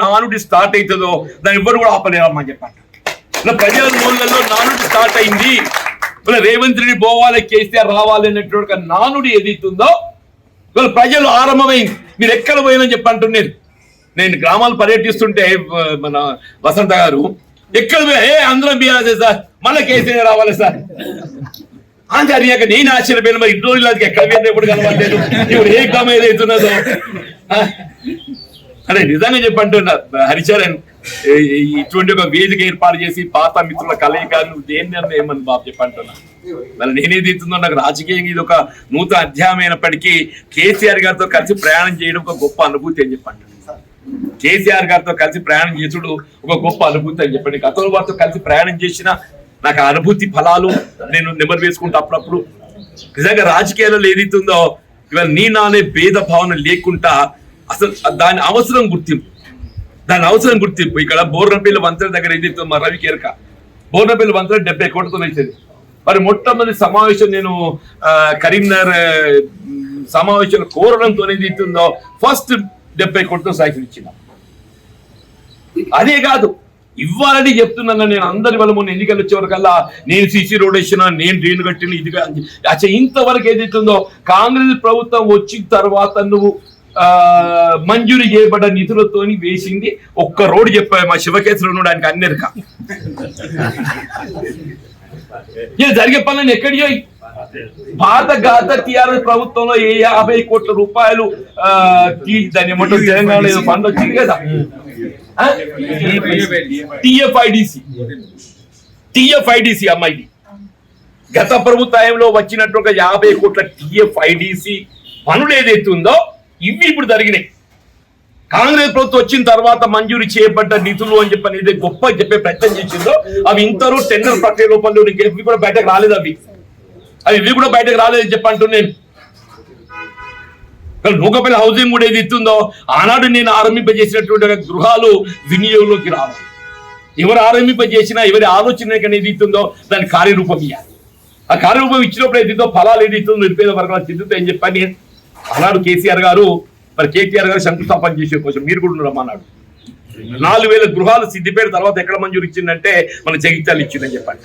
నానుడి స్టార్ట్ అవుతుందో దాన్ని ఎవ్వరు కూడా ఆపలేరమ్మని చెప్పండి. ప్రజల నోళ్ళలో నానుడి స్టార్ట్ అయింది, రేవంత్ రెడ్డి పోవాలి, కేసీఆర్ రావాలి అనేటువంటి నానుడి ఏదైతుందో ఇవాళ ప్రజలు ఆరంభమైంది. మీరు ఎక్కడ పోయినని చెప్పంటున్నారు. నేను గ్రామాలు పర్యటిస్తుంటే మన వసంత గారు ఎక్కడ అందరం బీఆర్ఎస్ సార్, మళ్ళీ కేసీఆర్ రావాలి సార్ అని అడిగాక నేను ఆశ్చర్యపోయిన. మరి ఇంట్లో ఎక్కడ పోయినా ఎప్పుడు కనబడలేదు, ఇప్పుడు ఏ గ్రామం ఏదైతున్నదో. అంటే నిజంగా చెప్పంటున్నా హరిచరణ్, ఇటువంటి ఒక వేదిక ఏర్పాటు చేసి పాత మిత్రుల కలయికను దేన్ని ఏమని బాబు చెప్పంటున్నా. మరి నేనేదైతుందో నాకు రాజకీయంగా ఇది ఒక నూతన అధ్యాయం అయినప్పటికీ కేసీఆర్ గారితో కలిసి ప్రయాణం చేయడం ఒక గొప్ప అనుభూతి అని చెప్పండి. కేసీఆర్ గారితో కలిసి ప్రయాణం చేసుడు ఒక గొప్ప అనుభూతి అని చెప్పండి. గతంలో వారితో కలిసి ప్రయాణం చేసిన నాకు ఆ అనుభూతి ఫలాలు నేను నెమరు వేసుకుంటా అప్పుడప్పుడు. నిజంగా రాజకీయాలలో ఏదైతుందో ఇవాళ నీ నానే భేద భావన లేకుండా అసలు దాని అవసరం గుర్తింపు ఇక్కడ బోర్నపల్లి వంతెన దగ్గర ఏదైతే మా రవి కేరక బోర్నపల్లి వంతెన 70 కోట్లతో అవుతుంది. మరి మొట్టమొదటి సమావేశం నేను కరీంనగర్ సమావేశం కోరడంతో ఏదైతుందో ఫస్ట్ 70 కోట్లతో సాయం ఇచ్చిన. అదే కాదు ఇవ్వాలని చెప్తున్నాను నేను. అందరి వల్ల మొన్న ఎన్నికలు వచ్చేవరకల్లా నేను సీసీ రోడ్ వేసినా, నేను డ్రైన్ కట్టిన, ఇది అచ్చా ఇంతవరకు ఏదైతుందో కాంగ్రెస్ ప్రభుత్వం వచ్చిన తర్వాత నువ్వు మంజూరు చేయబడ్డ నిధులతో వేసింది ఒక్క రోడ్డు చెప్పాయి మా శివకేశ్వర ఉండడానికి అన్నెరక. జరిగే పనులను ఎక్కడి భారత టీఆర్ఎస్ ప్రభుత్వంలో 50 కోట్ల రూపాయలు దాన్ని ఏమంటారు తెలంగాణ ఫండ్ వచ్చింది కదా, టిఎఫ్ఐడిసి అమ్మాయి గత ప్రభుత్వంలో వచ్చినట్టు ఒక 50 కోట్ల టిఎఫ్ఐడిసి పనులు ఏదైతుందో ఇవి ఇప్పుడు జరిగినాయి. కాంగ్రెస్ ప్రభుత్వం వచ్చిన తర్వాత మంజూరు చేయబడ్డ నిధులు అని చెప్పని ఏదైతే గొప్ప చెప్పే ప్రయత్నం చేసిందో అవి ఇంతలో టెండర్ ప్రక్రియ లోపల ఇవి కూడా బయటకు రాలేదు. ఇవి కూడా బయటకు రాలేదని చెప్పంటూ నేను నూకపల్లి హౌసింగ్ కూడా ఏది ఇస్తుందో ఆనాడు నేను ఆరంభింపజేసినటువంటి గృహాలు వినియోగంలోకి రావాలి. ఎవరు ఆరంభింపజేసినా ఎవరి ఆలోచన ఏది ఇస్తుందో దాని కార్యరూపం ఇవ్వాలి. ఆ కార్యరూపం ఇచ్చినప్పుడు ఏదితో ఫలాలు ఏది ఇస్తుందో నిరుపేద వర్గాలు చెందుతాయని చెప్పని ఆనాడు కేసీఆర్ గారు మరి కేటీఆర్ గారు శంకుస్థాపన చేసే కోసం మీరు కూడా ఉన్నారమ్మన్నాడు. 4000 గృహాలు సిద్దిపేట తర్వాత ఎక్కడ మంజూరు ఇచ్చిందంటే మన జగిత్యాలు ఇచ్చిందని చెప్పండి.